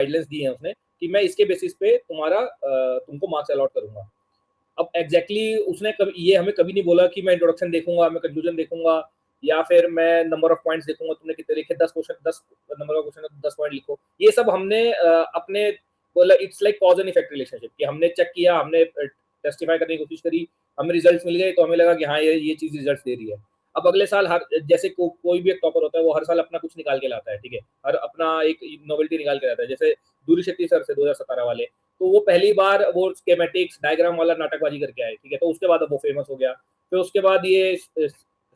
Guidelines दी है उसने कि मैं इसके बेसिस पे तुमको मार्क्स अलॉट करूंगा। अब एग्जैक्टली उसने कभी ये हमें कभी नहीं बोला कि मैं इंट्रोडक्शन देखूंगा, मैं कंक्लूजन देखूंगा, या फिर मैं नंबर ऑफ पॉइंट्स देखूंगा, तुमने कितने लिखे, 10 नंबर ऑफ क्वेश्चन 10 पॉइंट लिखो। ये सब हमने अपने बोला, it's like cause and effect relationship, कि हमने चेक किया, हमने टेस्टिफाई करने की कोशिश करी, हमें रिजल्ट्स मिल गए तो हमें लगा कि हाँ ये चीज रिजल्ट्स दे रही है। अब अगले साल हर जैसे कोई भी एक टॉपर होता है वो हर साल अपना कुछ निकाल के लाता है, ठीक है, हर अपना एक नोवेल्टी निकाल के लाता है। जैसे दूरी शेट्टी सर से 2017 वाले, तो वो पहली बार वो स्केमेटिक्स डायग्राम वाला नाटकबाजी करके आए, ठीक है, तो उसके बाद अब वो फेमस हो गया। फिर उसके बाद ये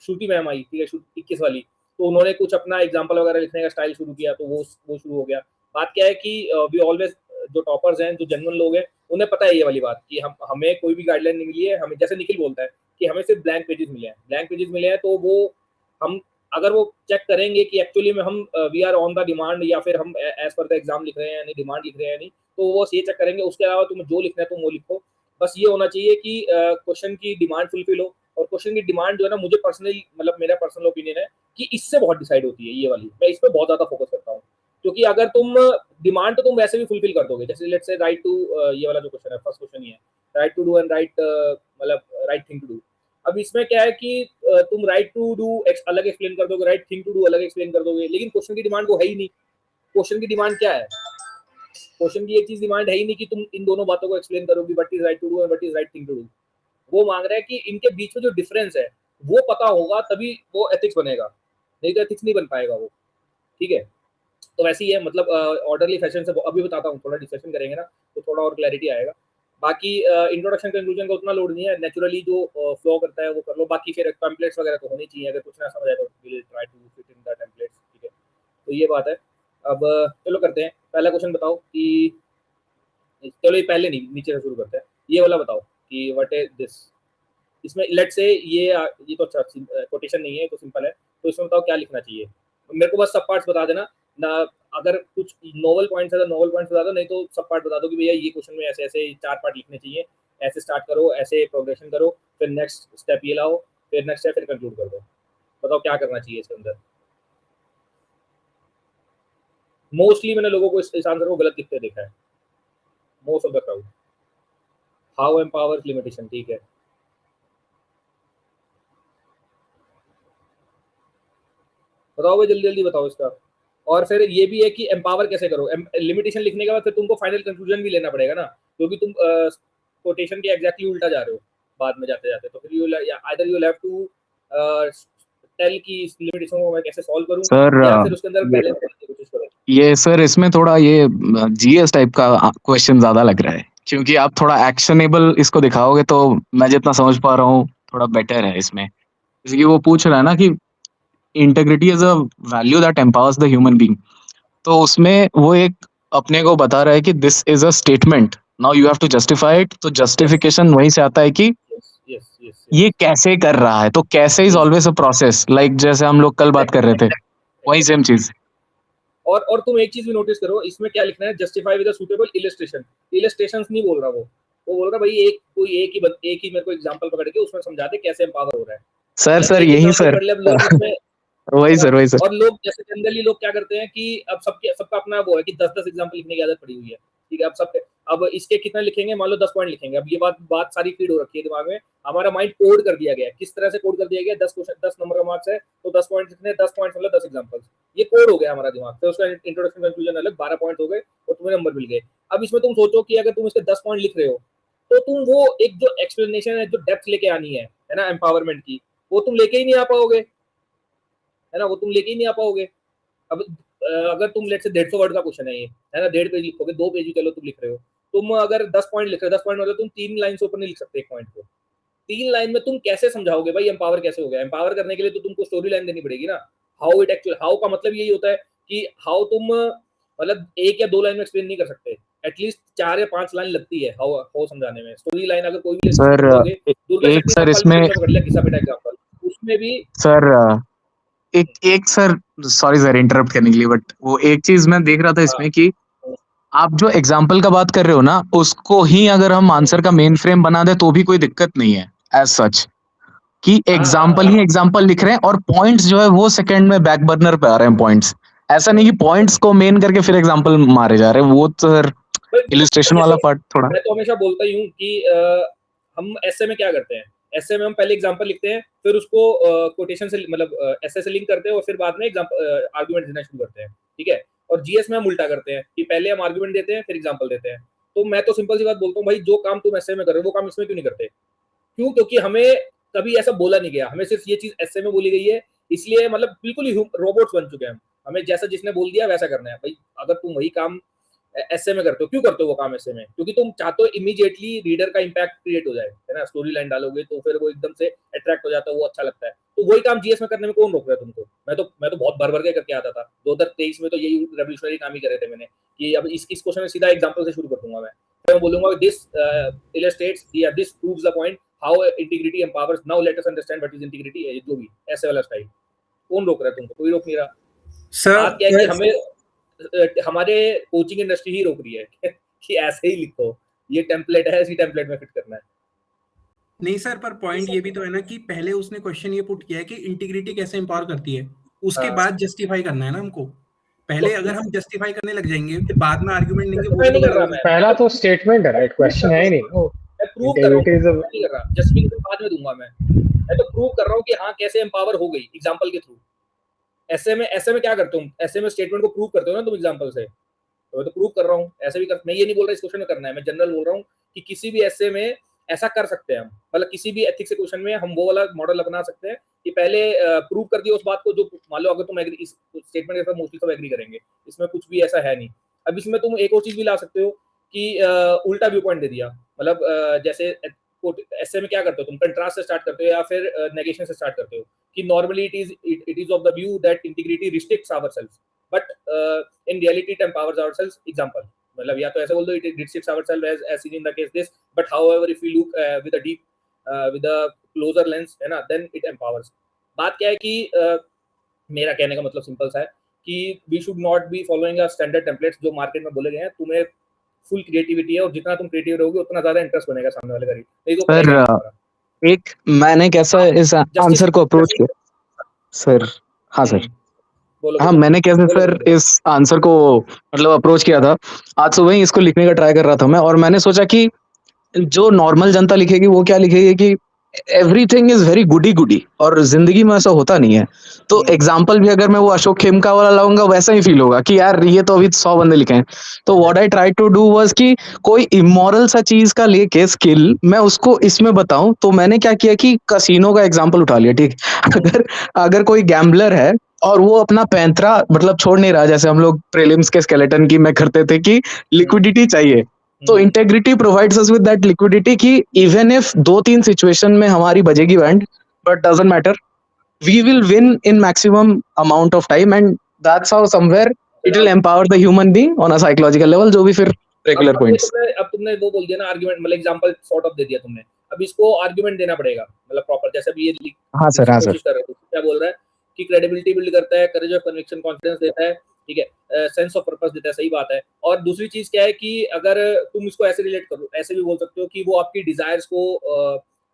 श्रुति मैम आई, ठीक है, 21 वाली, तो उन्होंने कुछ अपना एग्जाम्पल वगैरह लिखने का स्टाइल शुरू किया, तो वो शुरू हो गया। बात क्या है कि वी ऑलवेज, जो टॉपर्स हैं, जो जेन्युइन लोग हैं, उन्हें पता है ये वाली बात कि हमें कोई भी गाइडलाइन नहीं मिली है, हमें जैसे निखिल बोलता है कि हमें सिर्फ ब्लैंक पेजेस मिले हैं, तो वो हम अगर वो चेक करेंगे कि एक्चुअली में हम we are on the demand, या फिर हम एज पर द एग्जाम लिख रहे हैं या नहीं, डिमांड लिख रहे हैं नहीं, तो वो ये चेक करेंगे। उसके अलावा तुम्हें जो लिखना है तुम वो लिखो। बस ये होना चाहिए कि क्वेश्चन की डिमांड फुलफिल हो। और क्वेश्चन की डिमांड जो है ना, मुझे पर्सनली, मतलब मेरा पर्सनल ओपिनियन है कि इससे बहुत डिसाइड होती है ये वाली। मैं इस पर बहुत ज्यादा फोकस करता हूँ, क्योंकि अगर तुम डिमांड तो तुम वैसे भी फुलफिल कर दोगे, जैसे लेट्स से राइट टू, ये वाला जो क्वेश्चन है, फर्स्ट क्वेश्चन ही है, right to do and right, मतलब राइट थिंग टू डू। अब इसमें क्या है कि तुम राइट टू डू अलग एक्सप्लेन कर दोगे, राइट थिंग टू डू अलग एक्सप्लेन कर दोगे, लेकिन क्वेश्चन की डिमांड वो है ही नहीं। क्वेश्चन की डिमांड क्या है? क्वेश्चन की एक चीज डिमांड है ही नहीं कि तुम इन दोनों बातों को एक्सप्लेन करोगे, what is right to do and what is right thing to do. वो मांग रहा है कि इनके बीच में जो डिफरेंस है वो पता होगा, तभी वो एथिक्स बनेगा, नहीं तो एथिक्स नहीं बन पाएगा वो, ठीक है। तो वैसे ही है, मतलब ऑर्डरली फैशन से अभी बताता हूँ, थोड़ा डिस्कशन करेंगे ना तो थोड़ा और क्लैरिटी आएगा। बाकी इंट्रोडक्शन कंक्लूजन का उतना लोड नहीं है, नेचुरली जो फ्लो करता है वो कर लो। बाकी फिर टेम्पलेट्स वगैरह तो होनी चाहिए, अगर कुछ ना समझ आए तो will try to fit in the templates, ठीक है। तो ये बात है। अब चलो करते हैं, पहला क्वेश्चन बताओ कि, चलो ये पहले नहीं, नीचे से शुरू करते हैं। ये वाला बताओ कि व्हाट इज दिस। इसमें लेट से ये तो अच्छा कोटेशन नहीं है, तो सिंपल है, तो इसमें बताओ क्या लिखना चाहिए। मेरे को बस सब पार्ट्स बता देना ना, अगर कुछ नोवल पॉइंट्स है तो नोवल पॉइंट्स बता दो, नहीं तो सब पार्ट बता दो कि भैया ये क्वेश्चन में ऐसे ऐसे 4 पार्ट लिखने चाहिए, ऐसे स्टार्ट करो, ऐसे प्रोग्रेशन करो, फिर नेक्स्ट स्टेप ये लाओ, फिर नेक्स्ट स्टेप, फिर कंक्लूड कर दो। बताओ क्या करना चाहिए इसके अंदर। मोस्टली मैंने लोगों को इस आंसर को गलत लिखते देखा है, most of the crowd. How empowers limitation, ठीक है, बताओ भाई, जल्दी जल्दी बताओ इसका। और फिर ये भी है कि एम्पावर कैसे करो। लिमिटेशन लिखने के बाद फिर तुमको फाइनल कंक्लूजन भी लेना पड़ेगा ना, क्योंकि तुम कोटेशन के एग्जैक्टली उल्टा जा रहे हो बाद में जाते जाते। तो फिर you either you have to tell कि इस लिमिटेशन को मैं कैसे सॉल्व करूं, सर या फिर उसके अंदर बैलेंस करने की कोशिश करो। ये सर इसमें थोड़ा ये जीएस टाइप का क्वेश्चन ज्यादा लग रहा है, क्योंकि आप थोड़ा एक्शनेबल इसको दिखाओगे तो मैं जितना समझ पा रहा हूँ थोड़ा बेटर है इसमें। जैसे कि वो पूछ रहा है ना कि integrity is a value that empowers the human being, तो उसमें वो एक अपने को बता रहा है कि this is a statement, now you have to justify it. तो जस्टिफिकेशन वहीं से आता है कि ये कैसे कर रहा है, तो कैसे is always a process, like जैसे हम लोग कल बात कर रहे थे, वही सेम चीज। और तुम एक चीज भी नोटिस करो, इसमें क्या लिखना है, justify with a suitable illustration. Illustrations नहीं बोल रहा वो बोल रहा भाई एक ही मेरे को एग्जांपल पकड़ के उसमें समझा दे कैसे एम्पावर हो रहा है। सर यही सर वही सर। और लोग जैसे जनरली लोग क्या करते हैं कि अब सबका अपना वो है कि 10-10 एग्जांपल लिखने की आदत पड़ी हुई है, ठीक है। अब इसके कितने लिखेंगे, मान लो 10 पॉइंट लिखेंगे। अब ये बात सारी फीड हो रखी है दिमाग में, हमारा माइंड कोड कर दिया गया है। किस तरह से कोड कर दिया गया, 10 नंबर का मार्क्स है तो 10 पॉइंट लिखने, 10 पॉइंट मतलब 10 एग्जांपल, ये कोड हो गया हमारा दिमाग। फिर उसका इंट्रोडक्शन कंक्लूजन अलग, 12 पॉइंट हो गए और तुम्हें नंबर मिल गए। अब इसमें तुम सोचो कि अगर तुम इसके 10 पॉइंट लिख रहे हो तो तुम वो एक जो एक्सप्लेनेशन है, जो डेप्थ लेके आनी है ना एम्पावरमेंट की, वो तुम लेके ही नहीं आ पाओगे, है ना, वो तुम लेके ही नहीं आ पाओगे। अब अगर तुम लेट से 150 वर्ड का क्वेश्चन है ये, है ना, 1.5 पेज लिखोगे, 2 पेज ही चलो तुम लिख रहे हो, तुम अगर 10 पॉइंट लिख रहे हो, 10 पॉइंट मतलब तुम 3 लाइन से ऊपर नहीं लिख सकते एक पॉइंट को। 3 लाइन में तुम कैसे समझाओगे भाई एम्पावर कैसे हो गया। एम्पावर करने के लिए तो तुमको स्टोरी लाइन देनी पड़ेगी ना। हाउ इट एक्चुअली, हाउ का मतलब यही होता है कि हाउ तुम मतलब 1 या 2 लाइन में एक्सप्लेन नहीं कर सकते, एटलीस्ट 4 या 5 लाइन लगती है हाउ समझाने में। स्टोरी लाइन अगर कोई भी सर एक सर इसमें पकड़ लिया, घिसा पिटा एग्जांपल, उसमें भी सर एक सर, सॉरी सर इंटरप्ट करने के लिए, बट वो एक चीज मैं देख रहा था इसमें कि आप जो एग्जाम्पल का बात कर रहे हो ना, उसको ही अगर हम आंसर का मेन फ्रेम बना दे तो भी कोई दिक्कत नहीं है एज सच, कि एग्जाम्पल ही एग्जाम्पल लिख रहे हैं और पॉइंट्स जो है वो सेकंड में बैक बर्नर पे आ रहे हैं पॉइंट्स। ऐसा नहीं कि पॉइंट्स को मेन करके फिर एग्जांपल मारे जा रहे हैं, वो तो सर इलस्ट्रेशन वाला पार्ट थोड़ा। मैं तो हमेशा बोलता ही हूँ कि हम ऐसे में क्या करते हैं, ऐसे में हम पहले एग्जांपल लिखते हैं, फिर उसको कोटेशन से मतलब ऐसे से लिंक करते हैं और फिर बाद में एग्जांपल आर्गुमेंट देना शुरू करते हैं, ठीक है। और जीएस में हम उल्टा करते हैं कि पहले हम आर्गुमेंट देते हैं फिर एग्जांपल देते हैं। तो मैं तो सिंपल सी बात बोलता हूँ, भाई जो काम तुम ऐसे में कर रहे हो वो काम इसमें क्यों नहीं करते? क्यों? क्योंकि हमें कभी ऐसा बोला नहीं गया, हमें सिर्फ ये चीज ऐसे में बोली गई है, इसलिए मतलब बिल्कुल ही रोबोट्स बन चुके हैं हम। हमें जैसा जिसने बोल दिया वैसा करना है। भाई अगर तुम वही काम ऐसे में करते हो, क्यों करते हो वो काम ऐसे में? क्योंकि तुम चाहते हो इमीडिएटली रीडर का इम्पैक्ट क्रिएट हो जाए, है ना? स्टोरी लाइन डालोगे तो फिर वो एकदम से अट्रैक्ट हो जाता है, वो अच्छा लगता है। तो वही काम जीएस में करने में कौन रोक रहा है तुमको? मैं तो बहुत भर भर के करके आता था। 2023 में तो यही रेवोल्यूशनरी काम ही करे थे मैंने, कि अब इस क्वेश्चन में सीधा एग्जांपल से शुरू कर दूंगा मैं बोलूंगा दिस इलस्ट्रेट्स या this proves the point how integrity empowers, now let us understand what is integrity, जो भी ऐसे वाला स्टाइल। कौन रोक रहा है तुमको? कोई रोक नहीं रहा। बात क्या है कि हमें हमारे कोचिंग इंडस्ट्री ही रोक रही है कि ऐसे ही लिखो, ये टेम्पलेट है, इसी टेम्पलेट में फिट करना है। नहीं सर, पर पॉइंट ये भी तो है ना कि पहले उसने क्वेश्चन ये पुट किया है कि इंटीग्रिटी कैसे एम्पावर करती है, उसके बाद जस्टिफाई करना है ना हमको। पहले अगर हम जस्टिफाई करने लग जाएंगे फिर बाद में आर्गुमेंट देंगे, वो नहीं कर रहा मैं। पहला तो स्टेटमेंट है, राइट? क्वेश्चन है ही नहीं। मैं प्रूव कर रहा हूँ, नहीं कर रहा, जस्टिफिकेशन बाद में दूंगा मैं तो प्रूव कर रहा हूँ कि हाँ कैसे एम्पावर हो गई एग्जांपल के थ्रू। ऐसे में क्या करते हो? ऐसे में स्टेटमेंट को प्रूव करते हो ना तुम एग्जांपल से, तो मैं तो प्रूव कर रहा हूँ। ऐसे भी कर, मैं ये नहीं बोल रहा इस क्वेश्चन में करना है, मैं जनरल बोल रहा हूँ कि किसी भी ऐसे में ऐसा कर सकते हैं हम, मतलब किसी भी एथिक्स के क्वेश्चन में हम वो वाला मॉडल अपना सकते हैं कि पहले प्रूव कर दिया उस बात को, जो मान लो अगर तुम एग्री, इस स्टेटमेंट के साथ मोस्टली सब एग्री करेंगे, इसमें कुछ भी ऐसा है नहीं। अब इसमें तुम एक और चीज भी ला सकते हो कि उल्टा व्यू पॉइंट दे दिया, मतलब जैसे ऐसे में क्या करते हो तुम? कंट्रास्ट से स्टार्ट करते हो या फिर नेगेशन से स्टार्ट करते हो कि normally it is of the view that integrity restricts ourselves but in reality it empowers ourselves, example, मतलब या तो ऐसे बोल दो it restricts ourselves as seen in the case this, but however if we look with a deep with a closer lens, है ना, then it empowers। बात क्या है कि मेरा कहने का मतलब सिंपल सा है कि we should not be following a standard templates जो मार्केट में बोले गए हैं। तुम्हें फुल क्रिएटिविटी है और जितना तुम क्रिएटिव रहोगे उतना ज्यादा इंटरेस्ट बनेगा सामने वाले का, नहीं तो सर एक मैंने कैसा इस आंसर को अप्रोच किया सर? हाँ सर, हाँ मैंने कैसे सर इस आंसर को मतलब अप्रोच किया था, आज सुबह ही इसको लिखने का ट्राई कर रहा था मैं, और मैंने सोचा कि जो नॉर्मल जनता लिखेगी वो क्या लिखेगी कि एवरीथिंग इज वेरी गुडी गुडी, और जिंदगी में ऐसा होता नहीं है। तो एग्जाम्पल भी अगर मैं वो अशोक खेमका वाला लाऊंगा वैसा ही फील होगा कि यार ये तो अभी 100 बंदे लिखे हैं। तो what I try to do was कि कोई इमोरल सा चीज का लेके स्किल मैं उसको इसमें बताऊं। तो मैंने क्या किया कि कसिनो का एग्जाम्पल उठा लिया, ठीक। अगर कोई गैम्बलर है और वो अपना पैंतरा मतलब छोड़ नहीं रहा, जैसे हम लोग प्रीलिम्स के स्केलेटन की में करते थे कि लिक्विडिटी चाहिए, तो integrity provides us with that liquidity कि इवन इफ 2-3 सिचुएशन में हमारी बजेगी band, but doesn't matter, we will win in maximum amount of time, and that's how somewhere it will empower the human being on a psychological level, जो भी फिर regular points. अब तुमने वो बोल दिया ना आर्गुमेंट, मतलब एग्जांपल सॉर्ट ऑफ दे दिया तुमने, अब इसको आर्गुमेंट देना पड़ेगा, मतलब प्रॉपर, जैसे अभी ये हाँ सर, हाँ सर, कर रहे हो क्या बोल रहा है कि क्रेडिबिलिटी बिल्ड करता है, करेज ऑफ कन्विक्शन, कॉन्फिडेंस देता है, ठीक है, सेंस ऑफ पर्पस देता है, सही बात है। और दूसरी चीज क्या है कि अगर तुम इसको ऐसे रिलेट करो, ऐसे भी बोल सकते हो कि वो आपकी डिजायर्स को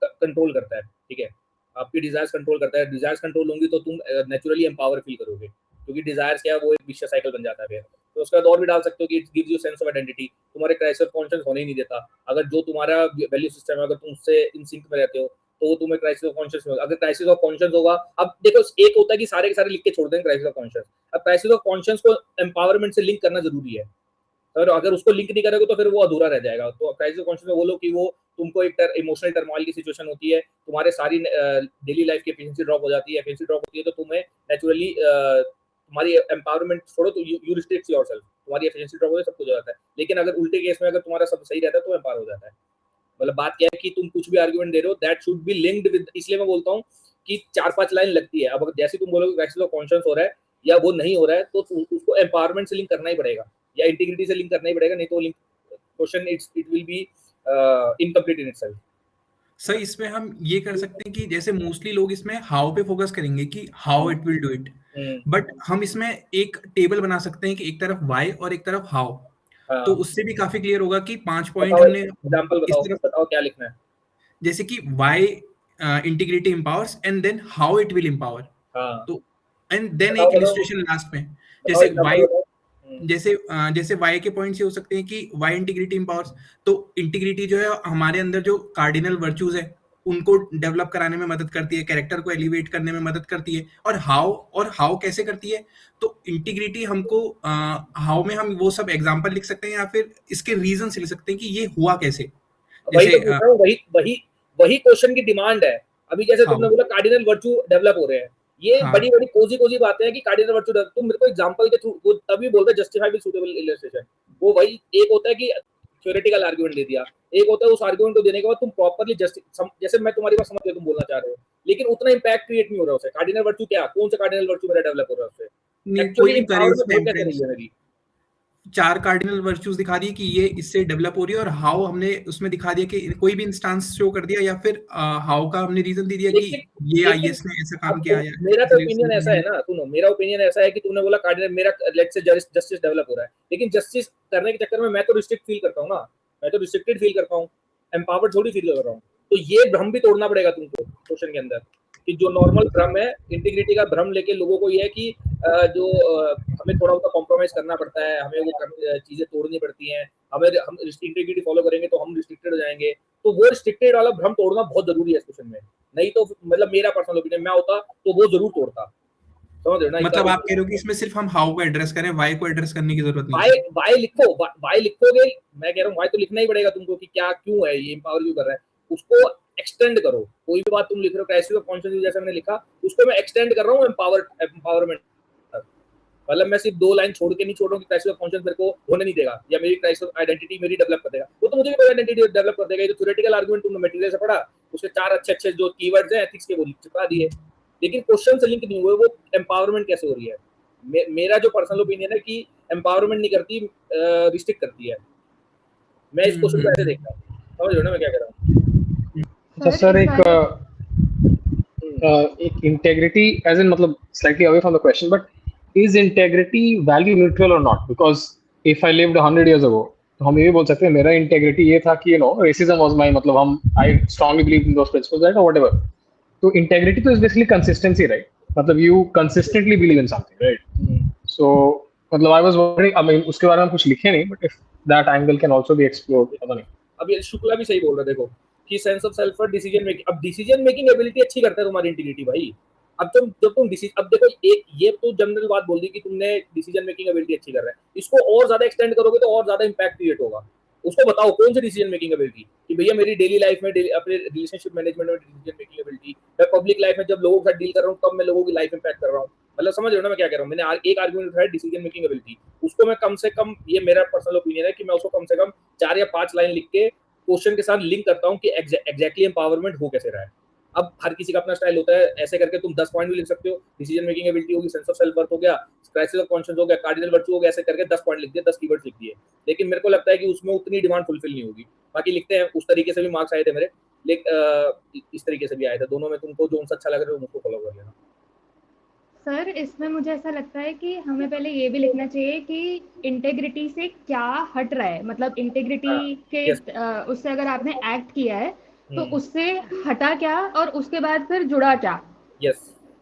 कंट्रोल करता है, ठीक है, आपकी डिजायर्स कंट्रोल करता है। डिजायर्स कंट्रोल होंगी तो तुम नेचुरली एम्पावर फील करोगे, क्योंकि डिजायर्स क्या है वो एक विशियस साइकिल बन जाता है फिर। तो उसके बाद और भी डाल सकते हो कि it gives you sense of identity, तुम्हारे क्राइसिस ऑफ कॉन्शियस होने ही नहीं देता। अगर जो तुम्हारा वैल्यू सिस्टम है अगर तुम उससे इन सिंक में रहते हो तो वो तुम्हें क्राइसिस ऑफ कॉन्शियस में, अगर क्राइसिस ऑफ कॉन्शियस होगा, अब देखो एक होता है कि सारे के सारे लिख के छोड़ दें क्राइसिस ऑफ कॉन्शियस, अब क्राइसिस ऑफ कॉन्शियस को एम्पावरमेंट से लिंक करना जरूरी है, और अगर उसको लिंक नहीं करोगे तो फिर वो अधूरा रह जाएगा। तो क्राइसिस ऑफ कॉन्शियस में बोलो कि वो तुमको एक इमोशनल टर्मोइल की सिचुएशन होती है, तुम्हारे सारी डेली लाइफ की एफिशिएंसी ड्रॉप हो जाती है, एफिशिएंसी ड्रॉप होती है तो तुम्हें नेचुरली तुम्हारी एम्पावरमेंट छोड़ो तो यू रिस्ट्रिक्ट योरसेल्फ, तुम्हारी एफिशिएंसी ड्रॉप हो जाती है, सब कुछ हो जाता है। लेकिन अगर उल्टे केस में अगर तुम्हारा सब सही रहता है तो एम्पावर हो जाता है। मतलब बात क्या है कि तुम कुछ भी आर्गुमेंट दे रहे हो that should be linked with, इसलिए मैं बोलता हूँ कि 4-5 लाइन लगती है। अब अगर जैसे तुम बोलोगे क्राइसिस ऑफ कॉन्शियस हो रहा है या वो नहीं हो रहा है तो उसको एम्पावरमेंट से लिंक करना ही पड़ेगा या इंटीग्रिटी से लिंक करना ही पड़ेगा, नहीं तो link question it will be incomplete in itself. Sir इसमें हम ये कर सकते हैं कि जैसे मोस्टली लोग इसमें हाउ पे फोकस करेंगे कि how it will do it, but हम इसमें एक टेबल बना सकते हैं कि एक तरफ वाई और एक तरफ हाउ, तो उससे भी काफी क्लियर होगा कि 5 पॉइंट हमने एग्जांपल बताओ क्या लिखना है। जैसे कि why integrity empowers and then how it will empower, तो एंड देन एक इलस्ट्रेशन लास्ट में जैसे example वाई बताओ। जैसे वाई के पॉइंट्स ये हो सकते हैं कि वाई इंटीग्रिटी इंपावर्स, तो इंटीग्रिटी जो है हमारे अंदर जो कार्डिनल वर्च्यूज है उनको डेवलप कराने में मदद करती है, कैरेक्टर को एलिवेट करने में मदद करती है। और हाउ कैसे करती है, तो इंटीग्रिटी हमको हाउ में हम वो सब एग्जांपल लिख सकते हैं या फिर इसके रीजन लिख सकते हैं कि ये हुआ कैसे। वही तो जैसे पूछ रहा हूँ, वही क्वेश्चन की डिमांड है। अभी जैसे तुमने हाउ बोला कार्डिनल वर्च्यू डेवलप हो रहे हैं, ये हाँ बड़ी बड़ी कोजी बातें हैं कि कार्डिनल वर्च्यू तुम मेरे को एग्जांपल के थ्रू वो तभी बोलते हैं जस्टिफाई विद सूटेबल इलस्ट्रेशन। वो वही एक होता है कि थ्योरेटिकल आर्गुमेंट दे दिया, एक होता है उस आर्गुमेंट को देने के बाद तुम प्रॉपर्ली जैसे मैं तुम्हारी बात समझ गया तुम बोलना चाह रहे हो, लेकिन उतना इंपैक्ट क्रिएट नहीं हो रहा उससे। कार्डिनल वर्च्यू क्या, कौन सा कार्डिनल वर्च्यू मेरा डेवलप हो रहा है उससे? नहीं, कोई एक्चुअली भी करेज, एम्पावरमेंट हो कैसे रही टेम्परेंस, है मेरी? 4 कार्डिनल वर्च्यूज दिखा दिए कि ये इससे डेवलप हो रही है, और हाउ हमने उसमें दिखा दिया कि कोई भी इंस्टांस शो कर दिया, या फिर हाउ का हमने रीजन दे दिया कि लेकिन ये लेकिन आईएएस ने ऐसा अब काम किया या मेरा तो इसलिए ओपिनियन ऐसा है ना, सुनो, मेरा ओपिनियन ऐसा है कि तुमने बोला कार्डिनल मेरा लेट्स से जस्टिस डेवलप हो रहा है, लेकिन जस्टिस करने के चक्कर में मैं तो रिस्ट्रिक्ट फील करता हूँ ना, मैं तो रिस्ट्रिक्टेड फील करता हूँ, एम्पावर्ड थोड़ी फील कर रहा हूँ। तो ये भ्रम भी तोड़ना पड़ेगा तुमको क्वेश्चन के अंदर, कि जो नॉर्मल भ्रम है इंटीग्रिटी का भ्रम लेके लोगों को ये है कि हमें थोड़ा बहुत कॉम्प्रोमाइज करना पड़ता है, हमें वो चीजें तोड़नी पड़ती हैं, हम इंटीग्रिटी फॉलो करेंगे तो हम रिस्ट्रिक्टेड हो जाएंगे। तो वो रिस्ट्रिक्टेड वाला भ्रम तोड़ना बहुत जरूरी है इस क्वेश्चन में, नहीं तो मतलब मेरा पर्सनल ओपिनियन, मैं होता तो वो जरूर तोड़ता। समझ रहे हो ना? मतलब आप कह रहे हो कि इसमें सिर्फ हम हाउ को एड्रेस करें, वाई को एड्रेस करने की जरूरत नहीं वाई है। वाई लिखोगे, मैं कह रहा हूँ वाई तो लिखना ही पड़ेगा तुमको कि क्या क्यों है ये एम्पावर क्यों कर रहा है, उसको एक्सटेंड करो। कोई भी बात तुम लिख रहे हो क्राइसिस ऑफ कॉन्शियस जैसे मैंने लिखा, उसको मैं एक्सटेंड कर रहा हूँ एम्पावरमेंट। मतलब मैं सिर्फ 2 लाइन छोड़ के नहीं छोड़ रहा हूँ कि क्राइसिस ऑफ कॉन्शियस मेरे को होने नहीं देगा या मेरी क्राइसिस ऑफ आइडेंटिटी मेरी डेवलप कर देगा, वो तो मुझे भी आइडेंटिटी डेवलप कर देगा। ये जो थ्योरेटिकल आर्गुमेंट तुमने मटेरियल से पढ़ा, उसके 4 अच्छे जो कीवर्ड्स हैं एथिक्स के वो चिपका दिए, लेकिन क्वेश्चन से लिंक नहीं हुए वो एम्पावरमेंट कैसे हो रही है। मेरा जो पर्सनल ओपिनियन है कि एम्पावरमेंट नहीं करती, रिस्ट्रिक्ट करती है। मैं इस क्वेश्चन को ऐसे देखता हूँ, समझ रहे हो ना मैं क्या कह रहा हूँ? तो सर एक इंटेग्रिटी एज इन मतलब slightly away from the question, but is integrity value neutral or not? Because if I lived 100 years ago, तो हम ये भी बोल सकते हैं मेरा इंटेग्रिटी ये था कि racism was my, मतलब हम I strongly believe in those principles, right, or whatever. तो इंटेग्रिटी तो इज बेसिकली कंसिस्टेंसी, राइट? मतलब you consistently believe in something, right? So मतलब I was wondering, I mean उसके बारे में कुछ लिखे नहीं, but if that angle can also be explored, पता नहीं। अब ये शुक्ला भी सही बोल रहा है, देखो कि सेंस ऑफ सेल्फ और डिसीजन मेकिंग, अब डिसीजन मेकिंग एबिलिटी अच्छी करता है तुम्हारी इंटीग्रिटी भाई। अब जब तुम अब देखो, एक ये तो जनरल बात बोल दी कि तुमने डिसीजन मेकिंग एबिलिटी अच्छी कर रहा है, इसको और ज्यादा एक्सटेंड करोगे तो और ज्यादा इंपैक्ट क्रिएट होगा। उसको बताओ कौन सी डिसीजन मेकिंग एबिलिटी, कि भैया मेरी डेली लाइफ में अपने रिलेशनशिप मैनेजमेंट में डिसीजन मेकिंग एबिलिटी, मैं पब्लिक लाइफ में जब लोगों के साथ डील कर रहा हूँ तब मैं लोगों की लाइफ इंपैक्ट कर रहा हूँ। मतलब समझ रहे हो ना मैं क्या कह रहा हूँ? मैंने एक आर्गुमेंट उठाया डिसीजन मेकिंग एबिलिटी, उसको मैं कम से कम, ये मेरा पर्सनल ओपिनियन है कि मैं उसको कम से कम 4 या 5 लाइन लिख के क्वेश्चन के साथ लिंक करता हूँ कि एग्जैक्टली एम्पावरमेंट हो कैसे रहा है। अब हर किसी का अपना स्टाइल होता है, ऐसे करके तुम 10 पॉइंट भी लिख सकते हो, डिसीजन मेकिंग एबिलिटी होगी, सेंस ऑफ सेल्फ वर्थ हो गया, क्राइसिस ऑफ कॉन्शियस हो गया, कार्डिनल वर्च्यू हो गया, ऐसे करके 10 पॉइंट लिख दिए, 10 कीवर्ड्स लिख दिए। लेकिन मेरे को लगता है कि उसमें उतनी डिमांड फुलफिल नहीं होगी। बाकी लिखते हैं, उस तरीके से भी मार्क्स आए थे मेरे, लेकिन इस तरीके से भी आए थे। दोनों में तुमको जो सा अच्छा लग रहा है उसको फॉलो कर लेना। सर इसमें मुझे ऐसा लगता है कि हमें पहले ये भी लिखना चाहिए कि इंटेग्रिटी से क्या हट रहा है, मतलब इंटेग्रिटी के yes. उससे अगर आपने एक्ट किया है तो उससे हटा क्या और उसके बाद फिर जुड़ा क्या। यस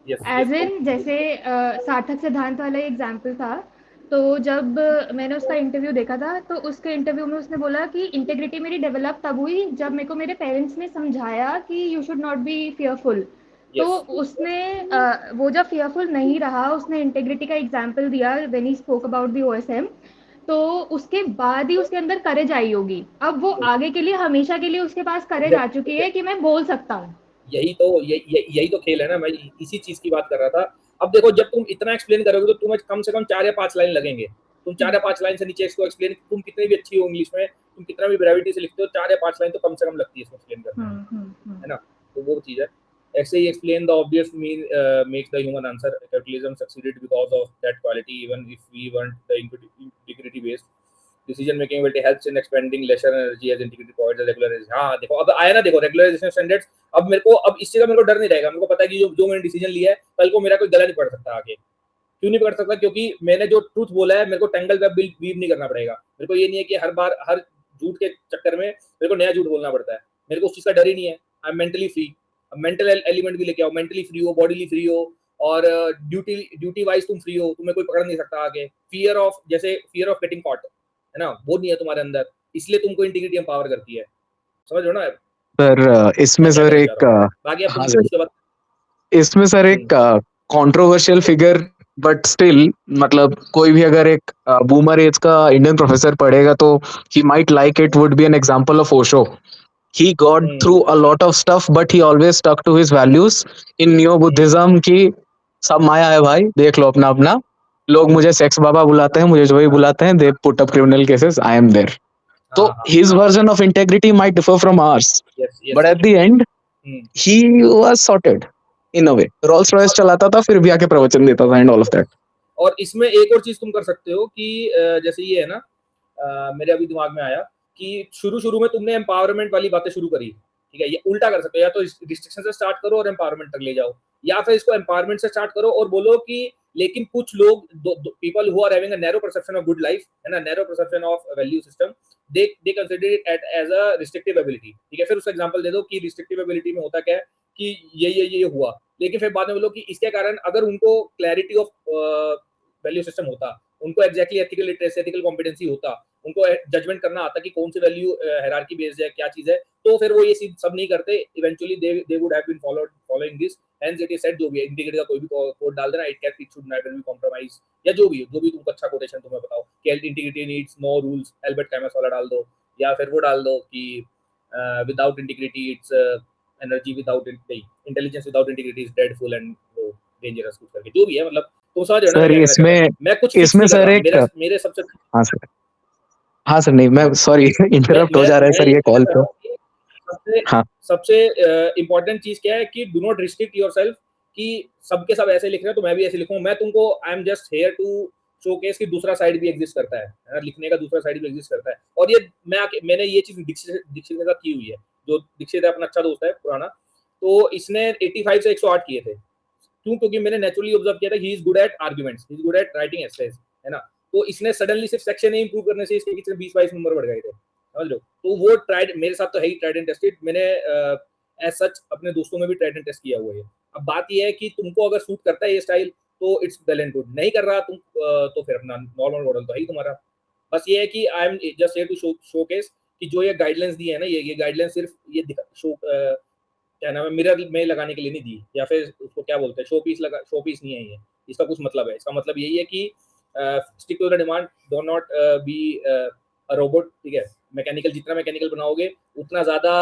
एज इन जैसे सार्थक सिद्धांत वाला एग्जाम्पल था, तो जब मैंने उसका इंटरव्यू देखा था तो उसके इंटरव्यू में उसने बोला कि इंटेग्रिटी मेरी डेवलप तब हुई जब मेरे को मेरे पेरेंट्स ने समझाया कि you should not be fearful. तो उसने वो जब फियरफुल नहीं रहा, उसने इंटेग्रिटी का एग्जाम्पल दिया when he spoke about the OSM, तो उसके बाद ही उसके अंदर करेज आई होगी। अब वो आगे के लिए हमेशा के लिए उसके पास करेज आ चुकी है कि मैं बोल सकता हूँ। यही तो खेल है ना, मैं इसी चीज की बात कर रहा था। अब देखो, जब तुम इतना एक्सप्लेन करोगे तो तुम्हें कम से कम 4 या 5 लाइन लगेंगे। तुम 4 या 5 लाइन से नीचे इसको एक्सप्लेन, तुम कितनी भी अच्छी हो इंग्लिश में, तुम कितना भी ब्रेविटी से लिखते हो, 4 या 5 लाइन तो कम से कम लगती है इसको एक्सप्लेन करने, है ना? तो वो चीज है। ऐसे ही explain the obvious makes the human answer, capitalism succeeded because of that quality even if we want the integrity based decision making ability helps in expending lesser energy as integrity provides regularisation. हाँ देखो, अब आया ना, देखो regularisation standards. अब मेरे को, अब इस चीज का मेरे को डर नहीं रहेगा। मेरे को पता है कि जो मैंने डिसीजन लिया है कल को मेरा कोई गला नहीं पड़ सकता आगे। क्यों नहीं पड़ सकता? क्योंकि मैंने जो ट्रूथ बोला है मेरे को टेंगल वेब वीव नहीं करना पड़ेगा। मेरे को ये नहीं है कि हर बार हर झूठ के चक्कर में मेरे को नया झूठ बोलना पड़ता है। मेरे को उस चीज का डर ही नहीं है। I am mentally free. अब मेंटल एलिमेंट भी लेके आओ, मेंटली फ्री हो, बॉडीली फ्री हो, और ड्यूटी वाइज तुम फ्री हो, तुम्हें कोई पकड़ नहीं सकता आगे, फियर ऑफ गेटिंग कॉट है ना, वो नहीं है तुम्हारे अंदर, इसलिए तुमको इंटीग्रिटी एम्पावर करती है। समझ रहे हो ना सर इसमें सर एक बाकी आप हाँ उसके सर, बाद इसमें सर एक कंट्रोवर्शियल फिगर बट स्टिल, मतलब कोई भी अगर एक बूमर एज का इंडियन प्रोफेसर पढ़ेगा तो he might like it, would be an example of Osho. He got through a lot of stuff, but he always stuck to his values. In Neo Buddhism की सब माया है भाई, देख लो अपना अपना. लोग मुझे सेक्स बाबा बुलाते हैं, मुझे जो ही बुलाते हैं, they put up criminal cases, I am there. So his version of integrity might differ from ours, but at the end he was sorted in a way. Rolls Royce चलाता था, फिर भी आके प्रवचन देता था and all of that. और इसमें एक और चीज तुम कर सकते हो कि जैसे ये है ना, मेरे अभी दिमाग में आया कि शुरू में तुमने एम्पावरमेंट वाली बातें शुरू करी, ठीक है, ये उल्टा कर सकते हो, या तो रिस्ट्रिक्शन से स्टार्ट करो और एम्पावरमेंट तक ले जाओ, या फिर इसको एम्पावरमेंट से स्टार्ट करो और बोलो कि लेकिन कुछ लोग, people who are having a narrow perception of good life, है ना, narrow perception of value system, they consider it as a restrictive ability, ठीक है। फिर उसका एग्जांपल दे दो कि रिस्ट्रिक्टिव एबिलिटी में होता क्या है कि ये हुआ, लेकिन फिर बाद में बोलो कि इसके कारण अगर उनको क्लैरिटी ऑफ वैल्यू सिस्टम होता, उनको exactly ethical literacy, ethical competency होता, उनको जजमेंट करना आता कि कौन सी वैल्यू हायरार्की बेस्ड है, क्या चीज है, तो फिर वो ये सब नहीं करते, eventually they would have been following this, hence it is said, जो भी इंटीग्रिटी का कोई भी कोड डाल देना, it should never be compromise, या जो भी तुमको अच्छा कोटेशन तुम्हें बताओ कि integrity needs no rules, Albert Camus वाला डाल दो, या फिर वो डाल दो कि without integrity it's energy without intelligence without integrity is dead full and dangerous, कुछ करके जो भी है, मतलब तुम समझ रहे हो ना सर मैं क्या कहना चाह रहा हूं। मैं कुछ इसमें सर एक मेरे सबसे हाँ सर, नहीं मैं सॉरी इंटरप्ट हो जा रहा है सर ये कॉल पे। सबसे इम्पोर्टेंट चीज क्या है कि डू नॉट रिस्ट्रिक्ट योरसेल्फ कि सबके सब ऐसे लिख रहे हैं तो मैं भी ऐसे लिखूं। मैं तुमको I am just here to showcase कि दूसरा साइड भी एग्जिस्ट करता है, लिखने का दूसरा साइड भी एग्जिस्ट करता है। और ये मैंने ये चीज दीक्षित के साथ की हुई है, जो दीक्षित है अपना अच्छा दोस्त है पुराना, तो इसने 85 से 108 किए थे। क्यों? क्योंकि मैंने नेचुरली ऑब्जर्व किया था he is good at arguments, he is good at writing essays, है ना। तो इसने सडनली सिर्फ सेक्शन ही इंप्रूव करने से इसके कितने 20-22 नंबर बढ़ गए थे, समझ लो। तो वो ट्राइड, मेरे साथ तो है ही ट्राइड एंड टेस्टेड, मैंने एज सच अपने दोस्तों में भी ट्राइड एंड टेस्ट किया हुआ है। अब बात ये है कि तुमको अगर सूट करता है ये स्टाइल तो इट्स वेल एंड गुड, नहीं कर रहा तुम तो फिर अपना नॉर्मल मॉडल तो है ही तुम्हारा। बस ये है कि I am just here to showcase कि जो ये गाइडलाइंस दी है ना, ये गाइडलाइंस सिर्फ ये क्या नाम है, मिरर में लगाने के लिए नहीं दी, या फिर उसको क्या बोलते हैं, शो पीस नहीं है ये, इसका कुछ मतलब है। इसका मतलब यही है कि stick to the demand, do not be a robot, ठीक है। मैकेनिकल, जितना मैकेनिकल बनाओगे उतना ज्यादा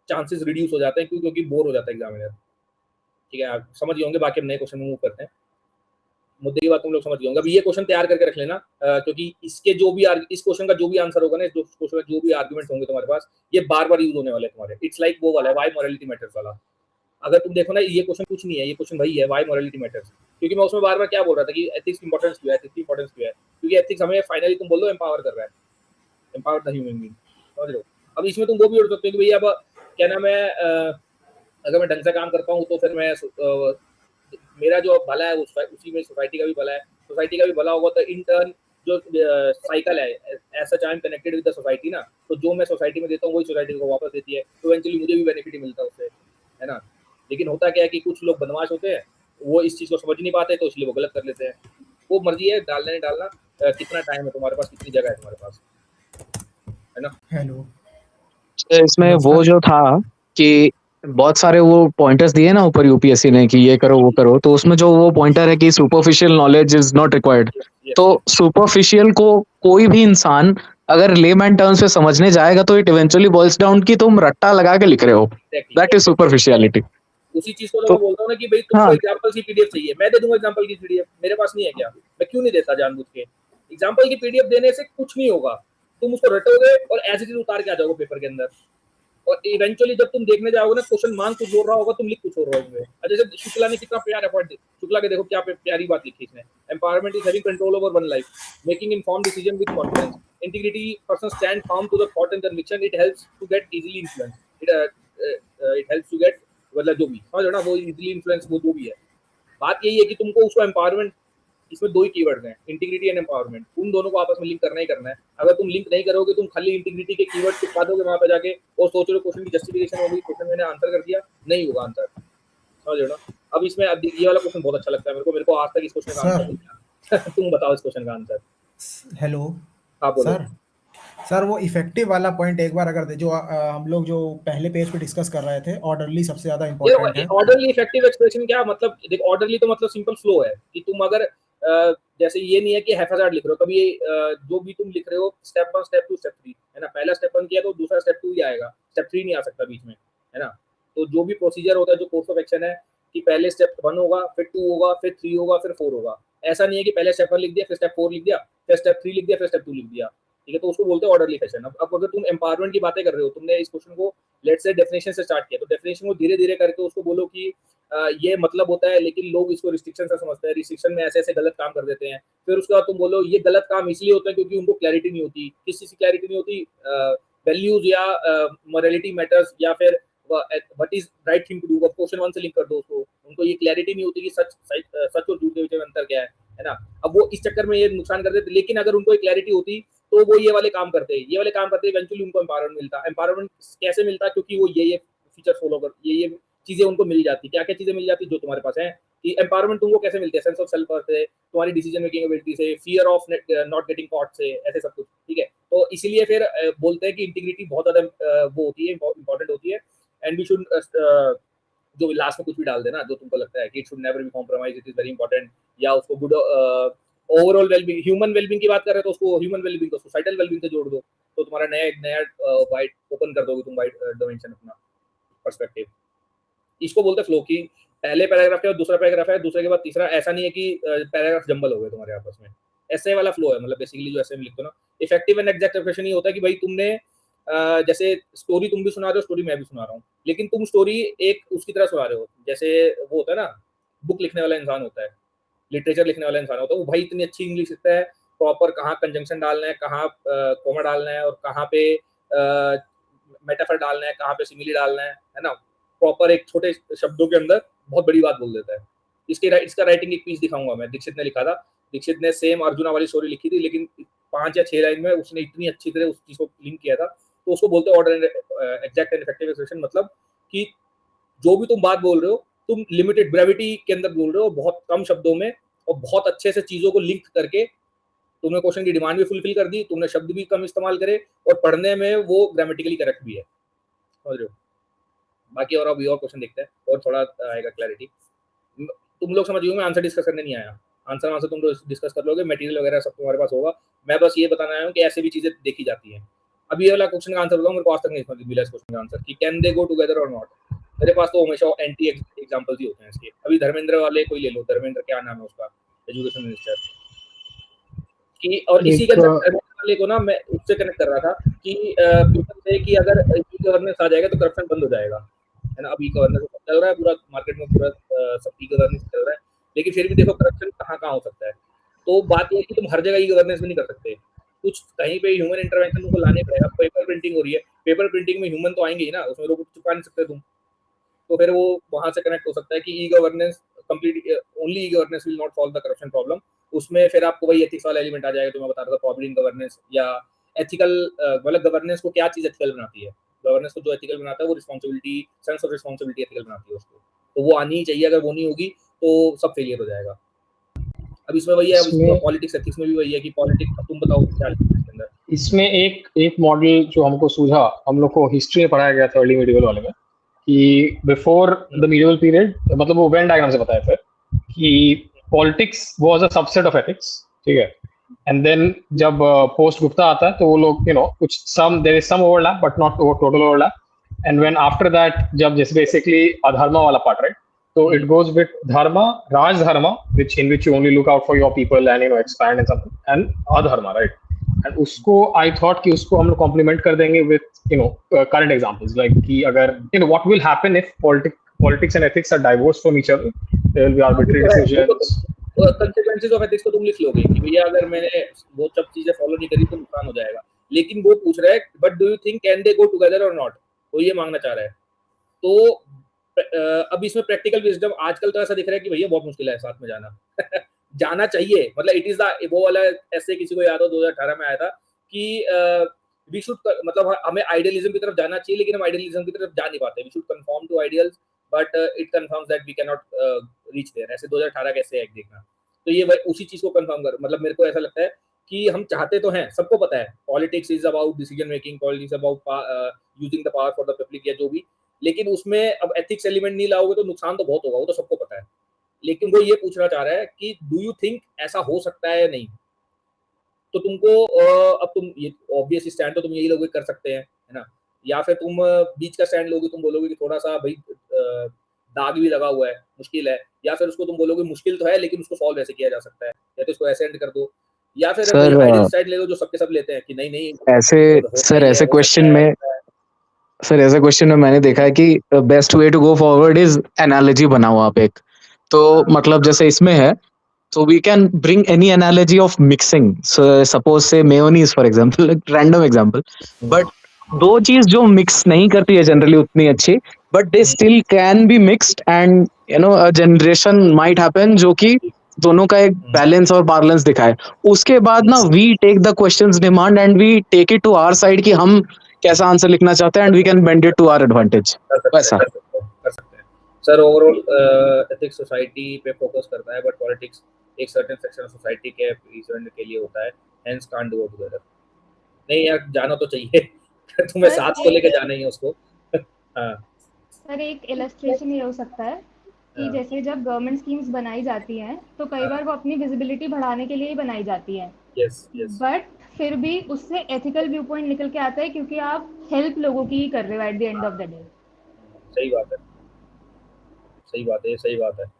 चांसेस रिड्यूस हो जाते हैं, क्योंकि बोर हो जाता है एग्जामिनर, ठीक है। आप समझ गए होंगे। बाकी हम नए क्वेश्चन में मूव करते हैं। मुद्दे की बात तुम लोग समझ गए होंगे। अभी ये क्वेश्चन तैयार करके रख लेना, क्योंकि इसके जो भी इस क्वेश्चन का जो भी आंसर होगा ना, इस क्वेश्चन का जो भी आर्गुमेंट्स होंगे तुम्हारे पास, ये बार बार यूज होने वाले हैं तुम्हारे। इट्स लाइक वो वाला है, व्हाई मोरालिटी मैटर्स वाला। अगर तुम देखो ना, ये क्वेश्चन कुछ नहीं है, ये क्वेश्चन वही है, व्हाई मोरालिटी मैटर्स। क्योंकि मैं उसमें बार बार क्या बोल रहा था कि एथिक्स की इंपॉर्टेंस क्यों है, एथिक्स की इंपॉर्टेंस क्यों है, क्योंकि एथिक्स हमें फाइनली तुम बोल दो एम्पावर कर रहा है, एम्पावर द ह्यूमन बीइंग, समझ लो। अब इसमें तुम वो भी बोल सकते हो कि भैया अब क्या नाम है, अगर मैं ढंग से काम करता हूँ तो फिर मैं मेरा जो भला है उसी में सोसाइटी का भी भला है, सोसाइटी का भी भला होगा। तो इन टर्न जो साइकिल है, ऐसा I am connected with the society ना, तो जो मैं सोसाइटी में देता हूँ वही सोसाइटी को वापस देती है, तो इवेंचुअली मुझे भी बेनिफिट मिलता है उससे, है ना। लेकिन होता क्या है कि कुछ लोग बदमाश होते हैं, वो इस चीज़ को समझ नहीं पाते, तो इसलिए वो गलत कर लेते हैं। वो मर्जी है डालना नहीं डालना, कितना टाइम है तुम्हारे पास, कितनी जगह है तुम्हारे पास, है ना। हेलो, इसमें वो जो था कि बहुत सारे वो पॉइंटर्स दिए ना ऊपर यूपीएससी ने कि ये करो वो करो, तो उसमें जो वो पॉइंटर है कि superficial knowledge is not required, तो सुपरफिशियल को कोई भी इंसान अगर लेमैन टर्म्स पे समझने जाएगा तो इट इवेंचुअली बॉइल्स डाउन कि तुम रट्टा लगा के लिख रहे हो, दैट इज सुपरफिशियलिटी। उसी चीज को मैं बोलता हूँ ना कि भाई तुमको एग्जांपल की पीडीएफ चाहिए, मैं दे दूंगा एग्जांपल की पीडीएफ, मेरे पास नहीं है क्या, मैं क्यों नहीं देता जानबूझ के। एग्जांपल की पीडीएफ देने से कुछ नहीं होगा, तुम उसको रटोगे और एज इट इज उतार के आ जाओगे पेपर के अंदर, और इवेंचुअली जब तुम देखने जाओगे ना, क्वेश्चन मांग कुछ बोल रहा होगा, तुम लिख कुछ और रहोगे। जैसे शुक्ला ने कितना प्यारा पॉइंट, शुक्ला के देखो क्या प्यारी बात लिखी इसने, empowerment is having control over one life, making informed decision with confidence, integrity person stand firm to the thought and conviction, it helps to get easily influence, it helps to get, मतलब जो भी समझ लो ना, वो easily influence, वो जो भी है। बात यही है कि तुमको उसको एम्पावरमेंट, इसमें दो ही कीवर्ड्स हैं, इंटीग्रिटी एंड एम्पावरमेंट, उन दोनों को आपस में लिंक करना ही करना है। अगर तुम लिंक नहीं करोगे, तुम खाली इंटीग्रिटी के कीवर्ड चिपका दोगे वहां पे जाके और सोच रहे हो क्वेश्चन की जस्टिफिकेशन होगी, क्वेश्चन मैंने आंसर कर दिया, नहीं होगा आंसर, समझ लो ना। अब इसमें अब ये वाला क्वेश्चन बहुत अच्छा लगता है मेरे को आज तक इस क्वेश्चन का आंसर नहीं मिला। तुम बताओ इस क्वेश्चन का आंसर। हेलो हाँ बोलो। सर वो इफेक्टिव वाला पॉइंट एक बार अगर जो हम लोग जो पहले पेज पे डिस्कस कर रहे थे, ऑर्डरली सबसे ज्यादा इंपॉर्टेंट है। ऑर्डरली इफेक्टिव एक्सप्रेशन क्या मतलब, देख ऑर्डरली तो मतलब सिंपल फ्लो है कि तुम अगर जैसे ये नहीं है कि हैफाजार्ड लिख रहे हो, कभी जो भी तुम लिख रहे हो स्टेप 1 स्टेप 2 स्टेप 3 है ना, पहला स्टेप 1 किया तो दूसरा स्टेप 2 ही आएगा, स्टेप 3 नहीं आ सकता बीच में, है ना। तो जो भी प्रोसीजर होता है, जो कोर्स ऑफ एक्शन है कि पहले स्टेप 1 होगा, फिर 2 होगा, फिर 3 होगा, फिर 4 होगा। ऐसा नहीं है कि पहले स्टेप 1 लिख दिया, फिर स्टेप 4 लिख दिया, फिर स्टेप 3 लिख दिया, फिर स्टेप 2 लिख दिया, ठीक है। तो उसको बोलते हैं ऑर्डरली फैशन। अब अगर तुम एम्पावरमेंट की बातें कर रहे हो, तुमने इस क्वेश्चन को लेट्स से डेफिनेशन से स्टार्ट किया, तो डेफिनेशन को धीरे धीरे करके उसको बोलो कि ये मतलब होता है, लेकिन लोग इसको रिस्ट्रिक्शन से समझते हैं, रिस्ट्रिक्शन में ऐसे ऐसे गलत काम कर देते हैं। फिर उसके बाद तुम बोलो ये गलत काम इसलिए होता है क्योंकि उनको क्लैरिटी नहीं होती। किस चीज़ की क्लैरिटी नहीं होती? वैल्यूज या मोरालिटी मैटर्स या फिर what is right thing to do. Question 1 से लिंक कर दो उसको। उनको ये क्लैरिटी नहीं होती कि सच और झूठ के बीच में अंतर क्या है ना। अब वो इस चक्कर में ये नुकसान कर देते। लेकिन अगर उनको एक क्लैरिटी होती तो वो ये वाले काम करते, इवेंचुअली उनको एम्पावरमेंट मिलता। एम्पावरमेंट कैसे मिलता? क्योंकि वो ये फीचर फॉलो कर, ये चीजें उनको मिल जाती। क्या क्या चीजें मिल जाती जो तुम्हारे पास है? कि एम्पावरमेंट तुमको कैसे मिलते हैं? सेंस ऑफ सेल्फ से, तुम्हारी डिसीजन मेकिंग एबिलिटी से, fear of not getting caught से, ऐसे सब कुछ, ठीक है। तो इसीलिए फिर बोलते हैं कि इंटीग्रिटी बहुत ज्यादा वो होती है, इंपॉर्टेंट होती है। एंड वी शुड जो लास्ट में कुछ भी डाल देना जो तुमको लगता है कि it should never be compromise, it is very important, या उसको good overall wellbeing, human wellbeing की बात कर रहे हैं तो उसको ह्यूमन वेलबींग को सोसाइटल वेलबींग से जोड़ दो, तो तुम्हारा नया वाइड ओपन कर दोगे तुम, वाइड डायमेंशन अपना पर्सपेक्टिव। इसको बोलते हैं फ्लो की पहले पैराग्राफ है, दूसरा पैराग्राफ है, दूसरे के बाद तीसरा। ऐसा नहीं है कि पैराग्राफ जंबल हो गए तुम्हारे आपस में। ऐसे वाला फ्लो है, मतलब बेसिकली जो ऐसे में लिखते हो ना। इफेक्टिव एंड एग्जैक्ट एक्सप्रेशन ये होता है कि भाई तुमने जैसे स्टोरी तुम भी सुना रहे हो, स्टोरी मैं भी सुना रहा हूँ, लेकिन तुम स्टोरी एक उसकी तरह सुना रहे हो। जैसे वो होता है ना, बुक लिखने वाला इंसान होता है, लिटरेचर लिखने वाला इंसान होता है, वो भाई इतनी अच्छी इंग्लिश लिखता है, प्रॉपर कहाँ कंजंक्शन डालना है, कहाँ कॉमा डालना है, और कहाँ पे मेटाफर डालना है, कहाँ पे सिमिली डालना है ना। प्रॉपर एक छोटे शब्दों के अंदर बहुत बड़ी बात बोल देता है। इसका राइटिंग एक पीस दिखाऊंगा मैं, दीक्षित ने लिखा था। दीक्षित ने सेम अर्जुना वाली स्टोरी लिखी थी, लेकिन 5 या 6 लाइन में उसने इतनी अच्छी तरह उस चीज को लिंक किया था। तो उसको बोलते हैं order exact and effective expression. मतलब कि जो भी तुम बात बोल रहे हो, तुम लिमिटेड ब्रेविटी के अंदर बोल रहे हो, बहुत कम शब्दों में, और बहुत अच्छे से चीजों को लिंक करके तुमने क्वेश्चन की डिमांड भी फुलफिल कर दी, तुमने शब्द भी कम इस्तेमाल करे, और पढ़ने में वो ग्रामेटिकली करेक्ट भी है, समझ रहे हो। बाकी और अभी और क्वेश्चन देखते हैं और थोड़ा आएगा क्लैरिटी। तुम लोग समझ में आंसर डिस्कस करने नहीं आया, आंसर तुम लोग डिस्कस कर लोगे, मटेरियल वगैरह सब तुम्हारे पास होगा। मैं बस ये बताना आया हूँ कि ऐसे भी चीजें देखी जाती हैं। अभी ये वाला क्वेश्चन का आंसर बताऊँ, मेरे को आज तक नहीं समझ मिला इस क्वेश्चन का आंसर कि कैन दे गो टुगेदर और नॉट। मेरे पास तो हमेशा एंटी एग्जांपल्स ही होते हैं इसके। अभी धर्मेंद्र वाले कोई ले लो, धर्मेंद्र क्या नाम है उसका, एजुकेशन मिनिस्टर की, और इसी के अंदर वाले को ना मैं उससे कनेक्ट कर रहा था कि पीपल से कि अगर ई गवर्नेंस आ जाएगा तो करप्शन बंद हो जाएगा, है ना। अभी गवर्नेंस चल रहा है पूरा मार्केट में, पूरा सब ई गवर्नेंस चल रहा है, लेकिन फिर भी देखो करप्शन कहाँ हो सकता है। तो बात यह है कि तुम हर जगह ई गवर्नेंस भी नहीं कर सकते, कुछ कहीं पे ह्यूमन इंटरवेंशन तुमको लाने पड़ेगा। पेपर प्रिंटिंग हो रही है, पेपर प्रिंटिंग में ह्यूमन तो आएंगे ही ना, उसमें रोबोट छुपा नहीं सकते तुम। तो फिर वो वहां से कनेक्ट हो सकता है कि e governance complete, only e governance will not solve the corruption problem. उसमें फिर आपको वही एथिक्स वाला एलिमेंट आ जाएगा जो मैं बता रहा था, प्रॉब्लम गवर्नेंस या एथिकल, मतलब गवर्नेंस को क्या चीज एथिकल बनाती है। गवर्नेंस को जो एथिकल बनाता है वो responsibility, sense of responsibility ethical बनाती है उसको, तो वो आनी ही चाहिए। अगर वो नहीं होगी तो सब फेलियर हो जाएगा। अब इसमें वही है, अब पॉलिटिक्स एथिक्स में भी वही है कि पॉलिटिक्स, तुम बताओ क्या लिखा है इसके अंदर। इसमें एक मॉडल जो हमको सूझा, हम लोग को हिस्ट्री में पढ़ाया गया था अर्ली मिडिवल वाले में, कि बिफोर द मिडिवल पीरियड, मतलब वो वेन डायग्राम से बताया फिर कि politics was a subset of ethics, ठीक है। एंड देन जब पोस्ट गुप्ता आता है तो वो लोग कुछ there is some overlap but not total overlap. And when after that, जब जैसे बेसिकली अधर्मा वाला part, right, so it goes with dharma, raj dharma, in which you only look out for your people and expand and something, and adharma, right? And उसको I thought कि उसको हम लोग complement कर देंगे with current examples, like कि अगर what will happen if politics and ethics are divorced from each other, there will be arbitrary decisions. consequences of ethics को तुम लिख लोगे कि भैया अगर मैंने वो सब चीजें फॉलो नहीं करी तो नुकसान हो जाएगा। लेकिन वो पूछ रहा है but do you think can they go together और नॉट, वो ये मांगना चाह रहा है। तो अब इसमें प्रैक्टिकल विजडम आजकल तो ऐसा दिख रहा है कि भैया बहुत मुश्किल है साथ में जाना जाना चाहिए, मतलब इट इज द वो वाला, ऐसे किसी को याद हो 2018 में आया था कि वी शुड, मतलब हमें आइडियलिज्म की तरफ जाना चाहिए लेकिन हम आइडियलिज्म की तरफ जा नहीं पाते। We should conform to ideals but it confirms that we can not reach there. ऐसे 2018 कैसे है देखना। तो ये उसी चीज को कंफर्म कर, मतलब मेरे को ऐसा लगता है कि हम चाहते तो हैं, सबको पता है politics is about decision making, politics about using the power for the public या जो भी, लेकिन उसमें अब एथिक्स एलिमेंट नहीं लाओगे तो नुकसान तो बहुत होगा, वो तो सबको पता है। लेकिन वो ये पूछना चाह रहा है कि डू यू थिंक ऐसा हो सकता है या नहीं। तो तुमको अब तुम ये ऑब्वियस स्टैंड तो तुम यही लोग कर सकते हैं, है ना, या फिर तुम बीच का स्टैंड लोगे, तुम बोलोगे कि थोड़ा सा भाई दाग भी लगा हुआ है, मुश्किल है, या फिर उसको तुम बोलोगे मुश्किल तो है लेकिन उसको सॉल्व ऐसे किया जा सकता है, या तो इसको ऐसे एंड कर दो, या फिर आइडियल साइड ले लो जो सबके सब लेते हैं कि नहीं नहीं ऐसे क्वेश्चन में ऐसे क्वेश्चन में मैंने देखा है कि best way to go forward is analogy बनाओ आप एक। तो मतलब जैसे इसमें है, so we can bring any analogy of mixing, so suppose say mayonnaise for example, like random example, but दो चीज जो मिक्स नहीं करती है जनरली उतनी अच्छी, but they still can be mixed and you know a generation might happen जो कि दोनों का एक बैलेंस और बैलेंस दिखाए। उसके बाद ना we take the questions demand and we take it to our side कि हम कैसा आंसर लिखना चाहते हैं and we can bend it to our advantage। वैसा कर सकते हैं सर। ओवरऑल एथिक्स सोसाइटी पे फोकस करता है, बट पॉलिटिक्स एक सर्टेन सेक्शन ऑफ सोसाइटी के रिप्रेजेंट के लिए होता है, हेंस कांट डू टुगेदर। नहीं यार, जाना तो चाहिए तुम्हें साथ को लेके जाना ही है उसको। हाँ सर, एक इलस्ट्रेशन ये हो सकता है कि जैसे जब गवर्नमेंट स्कीम्स बनाई जाती हैं तो कई बार वो अपनी विजिबिलिटी बढ़ाने के लिए ही बनाई जाती हैं, बट फिर भी उससे एथिकल व्यू पॉइंट निकल के आता है क्योंकि आप हेल्प लोगों की ही कर रहे हो at the end of the day. सही बात है, सही बात है, सही बात है।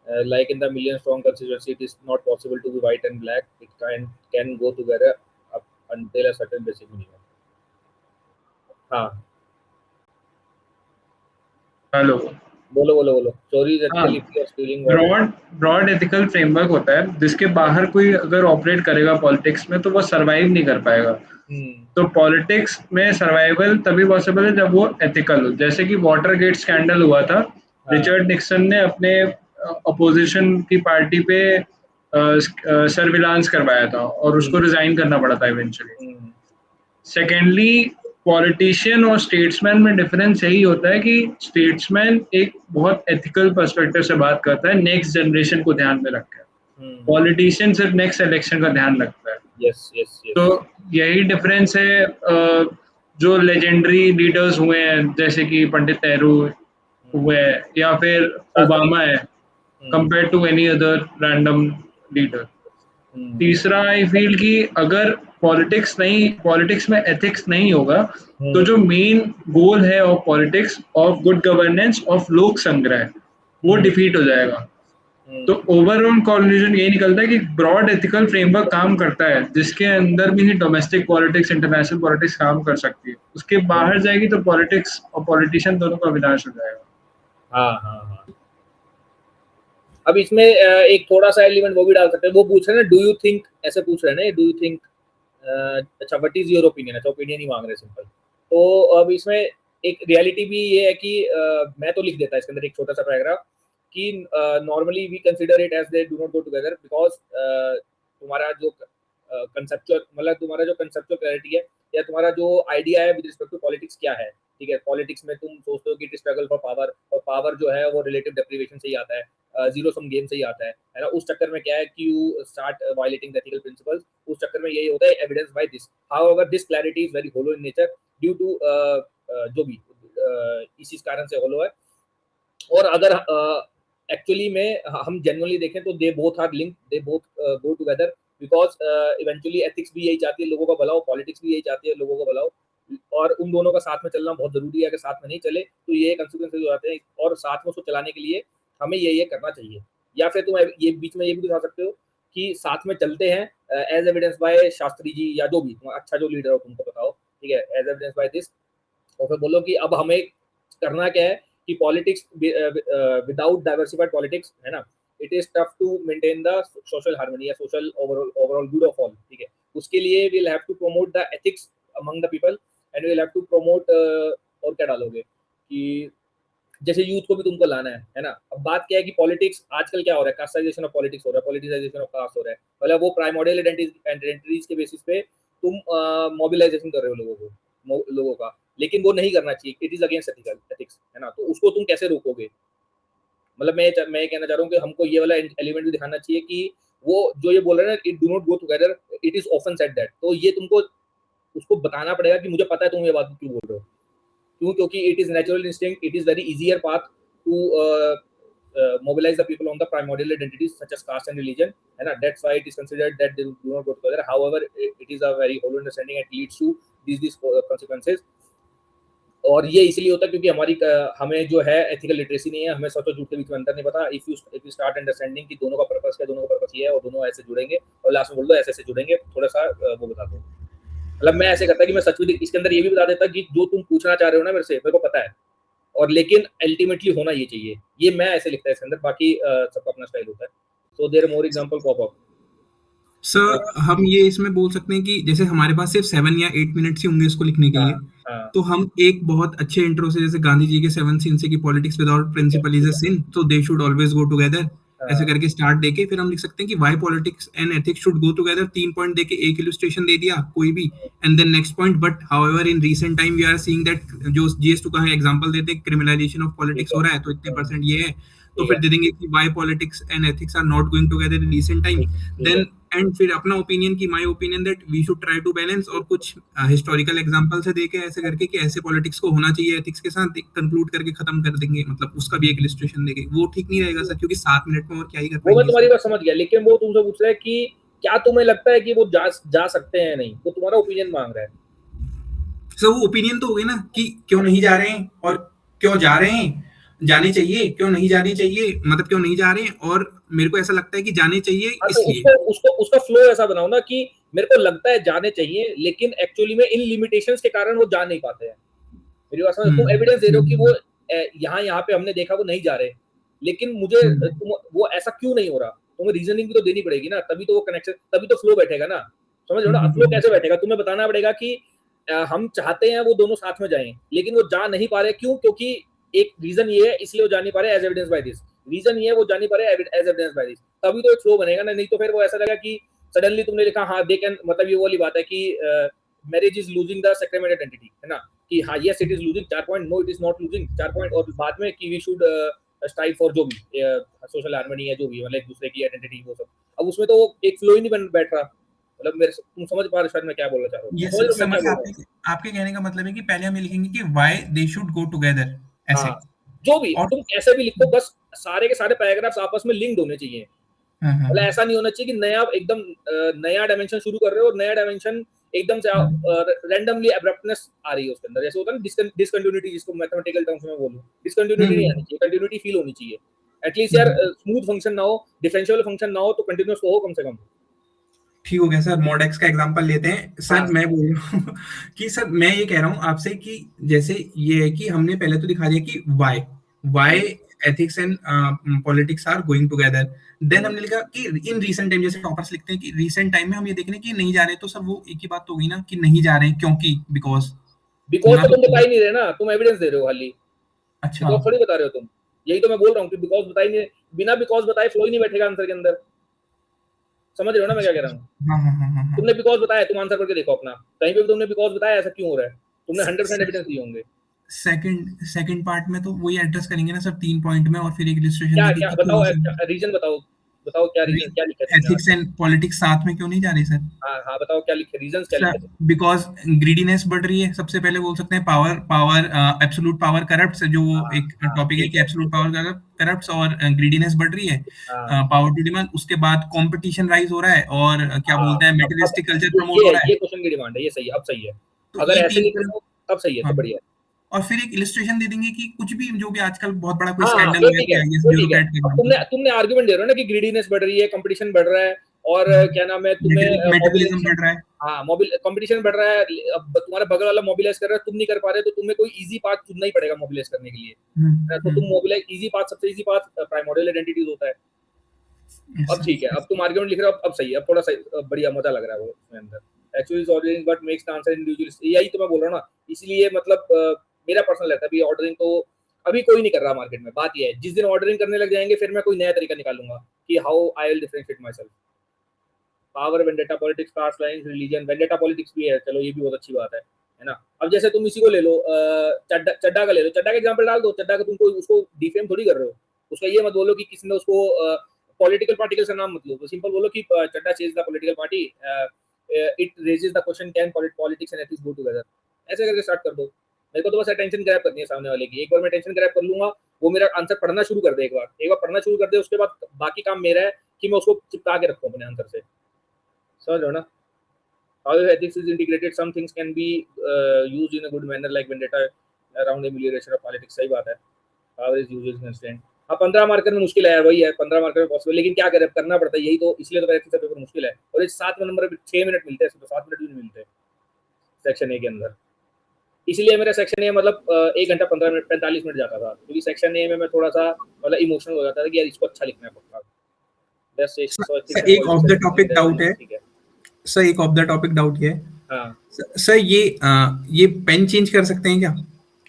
Like in the million strong constituency, it is not possible to be white and black. It can go together up until a certain basic minimum. हाँ हेलो, बोलो बोलो बोलो। चोरी स्टीलिंग ब्रॉड एथिकल फ्रेमवर्क होता है जिसके बाहर कोई अगर ऑपरेट करेगा पॉलिटिक्स में तो वो सरवाइव नहीं कर पाएगा। तो पॉलिटिक्स में सर्वाइवल तभी पॉसिबल है जब वो एथिकल हो। जैसे कि वाटर गेट स्कैंडल हुआ था, रिचर्ड निक्सन ने अपने अपोजिशन की पार्टी पे सर्विलांस करवाया था और उसको रिजाइन करना पड़ा था इवेंचुअली। सेकेंडली, पॉलिटिशियन और स्टेट्समैन में डिफरेंस यही होता है कि स्टेट्समैन एक बहुत एथिकल पर्सपेक्टिव से बात करता है, नेक्स्ट जनरेशन को ध्यान में रखकर। पॉलिटिशियन सिर्फ नेक्स्ट इलेक्शन का ध्यान रखता है। तो यही डिफरेंस है जो लेजेंडरी लीडर्स हुए हैं जैसे कि पंडित नेहरू हुए या फिर ओबामा है, compare to any other random leader. तीसरा, आई फील कि अगर पॉलिटिक्स में एथिक्स नहीं होगा तो जो मेन गोल है of politics, of good governance, of लोक संग्रह, वो डिफीट हो जाएगा। तो ओवरऑल कंक्लूजन ये निकलता है कि ब्रॉड एथिकल फ्रेमवर्क काम करता है जिसके अंदर भी ही डोमेस्टिक पॉलिटिक्स, इंटरनेशनल पॉलिटिक्स काम कर सकती है। उसके बाहर जाएगी तो पॉलिटिक्स और पॉलिटिशियन दोनों का विनाश हो जाएगा। हाँ। अब इसमें एक थोड़ा सा एलिमेंट वो भी डाल सकते हैं। वो पूछ रहे हैं ना, डू यू थिंक, ऐसे पूछ रहे हैं ना, डू यू थिंक, अच्छा व्हाट इज योर ओपिनियन। अच्छा, ओपिनियन ही मांग रहे सिंपल। तो अब इसमें एक रियलिटी भी ये है कि मैं तो लिख देता इसके अंदर एक छोटा सा पैराग्राफ कि normally we consider it as they do not go together, because तुम्हारा जो कंसेप्चुअल, मतलब तुम्हारा जो कंसेप्चुअल क्लैरिटी है या तुम्हारा जो आइडिया है विद रिस्पेक्ट टू पॉलिटिक्स क्या है, ठीक है। पॉलिटिक्स में तुम सोचते हो कि इट स्ट्रगल फॉर पावर, और पावर जो है वो रिलेटिव डेप्रिवेशन से ही आता है, जीरो सम गेम से ही आता है ना। उस चक्कर में क्या है कि you start violating the ethical principles. उस चक्कर में यही होता है evidence by this. However this clarity is very hollow in nature due to जो भी इसी कारण से होलो है। और अगर एक्चुअली में हम जेन्युइनली देखें तो they both are linked, they both go together, because eventually ethics भी यही चाहती है लोगों का भला हो, पॉलिटिक्स भी यही चाहती है लोगों का भला हो, और उन दोनों का साथ में चलना बहुत जरूरी है। अगर साथ में नहीं चले तो ये कंसिक्वेंसेस हो जाते हैं, और साथ में उसको चलाने के लिए हमें ये करना चाहिए। या फिर तुम ये बीच में ये भी दिखा सकते हो कि साथ में चलते हैं as evidence bye Shastri ji या जो भी अच्छा जो लीडर हो तुमको बताओ, ठीक है, एज एविडेंस बाय दिस। और फिर बोलो कि अब हमें करना क्या है कि पॉलिटिक्स विदाउट डाइवर्सिफाइड पॉलिटिक्स, है ना, it is tough to maintain the social harmony या social overall good of all, ठीक है। उसके लिए we'll have to promote the ethics among the people and we'll have to promote, और क्या डालोगे कि जैसे यूथ को भी तुमको लाना है ना। अब बात क्या है कि पॉलिटिक्स आजकल क्या हो रहा है, कास्टाइजेशन ऑफ पॉलिटिक्स हो रहा है, पॉलिटिसाइजेशन ऑफ कास्ट हो रहा है। मतलब वो प्राइमोर्डियल आइडेंटिटीज के बेसिस पे तुम मोबिलाइजेशन कर रहे हो लोगों का, लेकिन वो नहीं करना चाहिए, इट इज अगेंस्ट एथिक्स, है ना। तो उसको तुम कैसे रोकोगे? मतलब मैं कहना चाह रहा हूँ कि हमको ये वाला एलिमेंट भी दिखाना चाहिए कि वो जो ये बोल रहे हैं ना, it do not go together, it is often said that, तो ये तुमको उसको बताना पड़ेगा कि मुझे पता है तुम ये बात क्यों बोल रहे हो, क्यों? क्योंकि it is natural instinct, it is very easier path to mobilize the people on the primordial identities such as caste and religion, है ना। That's why it is considered that they do not go together. However, it is a very hollow understanding and leads to these consequences. और ये इसलिए होता है क्योंकि हमें जो है एथिकल लिटरेसी नहीं है, हमें सच और झूठ के बीच में अंतर नहीं पता। इफ यू स्टार्ट अंडरस्टैंडिंग कि दोनों का पर्पस क्या, दोनों का पर्पस ये है और दोनों ऐसे जुड़ेंगे, और लास्ट में बोल दो ऐसे जुड़ेंगे, थोड़ा सा वो बता दो। मतलब मैं ऐसे करता कि मैं सच भी इसके अंदर ये भी बता देता कि जो तुम पूछना चाह रहे हो ना मेरे से, मेरे को पता है, और लेकिन अल्टीमेटली होना ये चाहिए, ये मैं ऐसे लिखता है इसके अंदर, बाकी सबका अपना स्टाइल होता है। So there more example pop up. Sir हम ये इसमें बोल सकते हैं कि जैसे हमारे पास सिर्फ 7 या 8 मिनट्स ही होंगे इसको लिखने के लिए, तो हम एक बहुत अच्छे इंट्रो से, जैसे गांधी जी के 7 सीन से कि politics without principle is a sin, तो they should always go together, ऐसे करके स्टार्ट देके फिर हम लिख सकते हैं कि why politics and ethics should go together, 3 point देके एक इलस्ट्रेशन दे दिया कोई भी, and then next point, but however in recent time we are seeing that जो जीएस2 का एग्जांपल देते हैं, क्रिमिनलाइजेशन ऑफ पॉलिटिक्स हो रहा है, तो इतने परसेंट ये है, तो फिर दे देंगे कि why politics and ethics are not going together in recent time, then and फिर अपना ओपिनियन की my opinion that we should try to balance, और कुछ हिस्टोरिकल एग्जांपल से देके ऐसे करके कि ऐसे पॉलिटिक्स को होना चाहिए एथिक्स के साथ, कंक्लूड करके खत्म कर देंगे, मतलब उसका भी एक इलस्ट्रेशन देंगे। वो ठीक नहीं रहेगा सर, क्योंकि 7 मिनट में और क्या ही कर पाएंगे। वो मैं तुम्हारी बात समझ गया, लेकिन वो तुमसे पूछ रहा है कि क्या तुम्हें लगता है कि वो जा सकते हैं नहीं, तो तुम्हारा ओपिनियन मांग रहा है। सर वो ओपिनियन तो हो गई ना कि क्यों नहीं जा रहे हैं और क्यों जा रहे हैं, जाने चाहिए क्यों नहीं जाने चाहिए, मतलब क्यों नहीं जा रहे हैं, और मेरे को ऐसा लगता है कि जाने चाहिए इसलिए। तो उसका फ्लो ऐसा बनाओ ना कि मेरे को लगता है जाने चाहिए, लेकिन एक्चुअली में इन लिमिटेशंस के कारण वो जा नहीं पाते हैं। मेरी बात समझ, तुम एविडेंस दे रहे हो कि वो यहाँ पे हमने देखा वो नहीं जा रहे, लेकिन मुझे वो ऐसा क्यों नहीं हो रहा, तुम्हें रीजनिंग भी तो देनी पड़ेगी ना, तभी तो वो कनेक्शन, तभी तो फ्लो बैठेगा ना। समझ लो ना, फ्लो कैसे बैठेगा, तुम्हें बताना पड़ेगा कि हम चाहते हैं वो दोनों साथ में जाएं, लेकिन वो जा नहीं पा रहे, क्यों? क्योंकि एक रीजन ये है, इसलिए वो जा नहीं पा रहे as evidence by this, reason ये है वो जा नहीं पा रहे एज एविडेंस बाय दिस, तभी तो एक फ्लो बनेगा ना। नहीं तो फिर वो ऐसा लगा कि सडनली तुमने लिखा हाँ दे कैन, मतलब ये वाली बात है कि marriage is losing the sacrament identity, है ना, कि हाँ yes it is losing 4 point, no it is not losing 4 point, और बाद में कि वी शुड स्ट्राइव फॉर जो भी सोशल हार्मनी है, जो भी मतलब एक दूसरे की आइडेंटिटी, वो सब। अब उसमें तो एक फ्लो ही नहीं बैठ रहा, मतलब मेरे तुम समझ पा रहे शायद मैं क्या बोलना चाह रहा हूँ। आपके कहने का मतलब है कि पहले हम लिखेंगे कि why they should go together, ऐसे जो भी तुम कैसे भी लिखो, बस सारे के सारे पैराग्राफ्स आपस में लिंक्ड होने चाहिए। मतलब ऐसा नहीं होना चाहिए कि नया एकदम नया डायमेंशन शुरू कर रहे हो और नया डायमेंशन एकदम से रैंडमली एब्रप्टनेस आ रही है उसके अंदर, जैसे होता है ना डिसकंटिन्यूटी, जिसको मैथमेटिकल टर्म्स में बोलूं, डिसकंटिन्यूटी नहीं आनी चाहिए, कंटिन्यूटी फील होनी चाहिए। एटलीस्ट यार स्मूथ फंक्शन ना हो, डिफरेंशियल फंक्शन ना हो, तो कंटीन्यूअस तो हो कम से कम। ठीक हो गया सर, मॉडेक्स का एग्जांपल लेते हैं सर। मैं बोल रहा हूँ कि सर मैं ये कह रहा हूँ आपसे कि जैसे ये है कि हमने पहले तो दिखा दिया कि why ethics and politics are going together, then हमने लिखा कि इन रीसेंट टाइम, जैसे टॉपर्स लिखते हैं कि रीसेंट टाइम में हम ये देख रहे हैं कि नहीं जा रहे, तो सर वो एक ही बात तो होगी ना कि नहीं जा रहे हैं क्योंकि बिकॉज तो तुम बता ही नहीं रहे ना, तुम एविडेंस दे रहे हो खाली। अच्छा, तो थोड़ी बता रहे हो तुम, यही तो मैं बोल रहा हूँ कि बिकॉज बता ही नहीं, बिना बिकॉज बताए फ्लो ही नहीं बैठेगा आंसर के अंदर। समझ रहे हो ना मैं क्या कह रहा हूँ? तुमने बिकॉज बताया, तुम आंसर करके देखो अपना, कहीं पे भी तुमने बिकॉज बताया ऐसा क्यों हो रहा है, तुमने 100% एविडेंस दिए होंगे। सेकंड पार्ट में तो वही एड्रेस करेंगे ना सर 3 पॉइंट में, और फिर एक इलस्ट्रेशन देके क्या बताओ, रीजन बताओ क्या रीजन, क्या लिखा है? एथिक्स एंड पॉलिटिक्स साथ में क्यों नहीं जा रहे सर? हाँ बताओ क्या लिखे, रीजंस क्या लिखे? बिकॉज ग्रीडीनेस बढ़ रही है, सबसे पहले बोल सकते हैं पावर एब्सोल्यूट पावर करप्ट्स, जो वो एक टॉपिक है कि एब्सोल्यूट पावर करप्ट्स और ग्रीडीनेस बढ़ रही है, पावर टू डिमांड। उसके बाद कंपटीशन राइज हो रहा है, और क्या बोलते हैं मेटेरियलिस्टिक कल्चर प्रमोट हो रहा है। ये क्वेश्चन की डिमांड है, ये सही है, अब सही है, अगर ऐसे लिखे तो अब सही है, तो बढ़िया। और फिर एक इलस्ट्रेशन दे देंगे कि कुछ भी जो भी आजकल बहुत बड़ा कोई स्कैंडल हो गया है, तुमने आर्गुमेंट दे रहे हो ना कि ग्रीडीनेस बढ़ रही है, कंपटीशन बढ़ रहा है, और क्या नाम है, तुम्हें मेटेरियलिज्म बढ़ रहा है, हाँ कंपटीशन बढ़ रहा है, तुम्हारा बगल वाला मोबिलाइज कर रहा है, तुम नहीं कर पा रहे, तो तुम्हें कोई इजी पाथ चुनना ही पड़ेगा मोबिलाइज करने के लिए। तो तुम मोबिलाइज इजी पाथ, सबसे इजी पाथ प्राइमोर्डियल आइडेंटिटीज होता है। अब ठीक है, अब तुम आर्गुमेंट लिख रहे हो, अब सही है, अब थोड़ा सा बढ़िया मजा लग रहा है वो उसमें अंदर। Actually ordering but makes the answer individual, यही तो मैं बोल रहा हूँ ना। इसलिए मतलब मेरा पर्सनल रहता है भी ऑर्डरिंग तो अभी कोई नहीं कर रहा मार्केट में। बात ये है, जिस दिन ऑर्डरिंग करने लग जाएंगे फिर मैं कोई नया तरीका निकालूंगा कि how I will differentiate myself. Power, vendetta politics, caste lines, religion, vendetta politics भी है, चलो ये भी बहुत अच्छी बात है है ना। अब जैसे तुम इसी को ले लो, चड्डा का ले लो, चड्डा का एग्जांपल डाल दो, चड्डा का तुमको उसको डिफेम थोड़ी कर रहे हो, उसका ये मत बोलो कि किसी ने उसको पॉलिटिकल पार्टी का नाम मत लो, तो सिंपल बोलो कि Chadha chase the political party, it raises the question can politics and ethics go together, ऐसे करके स्टार्ट कर दो। मेरे को तो बस अटेंशन ग्रैब करनी है सामने वाले की, एक बार मैं अटेंशन ग्रैब कर लूंगा, वो मेरा आंसर पढ़ना शुरू कर दे, एक बार पढ़ना शुरू कर दे, उसके बाद बाकी काम मेरा है कि मैं उसको चिपका के रखूं अपने आंसर से, समझ लो ना। How ethics is integrated, some things can be used in a good manner like vendetta around amelioration of politics, सही बात है। How is used in instant, अब 15 मार्कर में मुश्किल है, वही है 15 मार्कर में पॉसिबल, लेकिन क्या करें, करना पड़ता है, यही तो, इसलिए तो एथिक्स का पेपर मुश्किल है। और इस 7 नंबर में 6 मिनट मिलते हैं, तो 7 मिनट भी नहीं मिलते सेक्शन ए के अंदर, इसलिए मेरा सेक्शन ए मतलब 1 घंटा 15 मिनट 45 मिनट जाता था, क्योंकि सेक्शन ए में मैं थोड़ा सा मतलब इमोशनल हो जाता था कि यार इसको अच्छा लिखना है पक्का। बस एक ऑफ द टॉपिक डाउट है सर, एक ऑफ द टॉपिक डाउट ये है, हाँ सर, ये पेन चेंज कर सकते हैं क्या,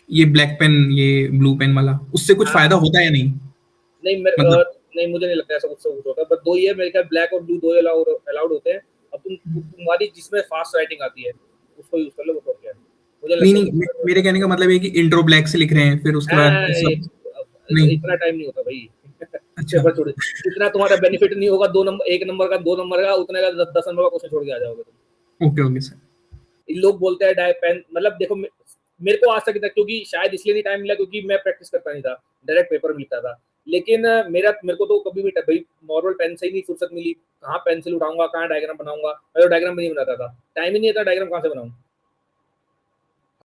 ये ब्लैक पेन ये ब्लू पेन वाला, उससे कुछ फायदा होता है या नहीं? नहीं नहीं, मुझे नहीं लगता ऐसा कुछ होता है, बस दो ही है मेरे ख्याल, ब्लैक और ब्लू दो अलाउड होते हैं। अब तुम्हारी जिसमें फास्ट राइटिंग आती है उसको यूज कर लो, वो तो क्या है, मुझे नहीं, मेरे कहने का मतलब है कि इंट्रो ब्लैक से लिख रहे हैं, फिर उसके बाद इतना टाइम नहीं होता भाई। अच्छा, इतना तुम्हारा बेनिफिट नहीं होगा, 1 नंबर का 2 नंबर का, उतने का 10 नंबर का क्वेश्चन छोड़ के आ जाओगे तुम। Okay sir. लोग बोलते हैं डाई पेन, मतलब देखो मेरे को आज तक क्योंकि शायद इसलिए नहीं टाइम मिला क्योंकि मैं प्रैक्टिस करता नहीं था, डायरेक्ट पेपर मिलता था, लेकिन मेरे को तो कभी भी भाई नॉर्मल पेन से ही नहीं फुर्सत मिली, कहाँ पेंसिल उठाऊंगा, कहाँ डायग्राम बनाऊंगा, मैं तो डायग्राम भी नहीं बनाता था, टाइम ही नहीं था, डायग्राम कहाँ से बनाऊं।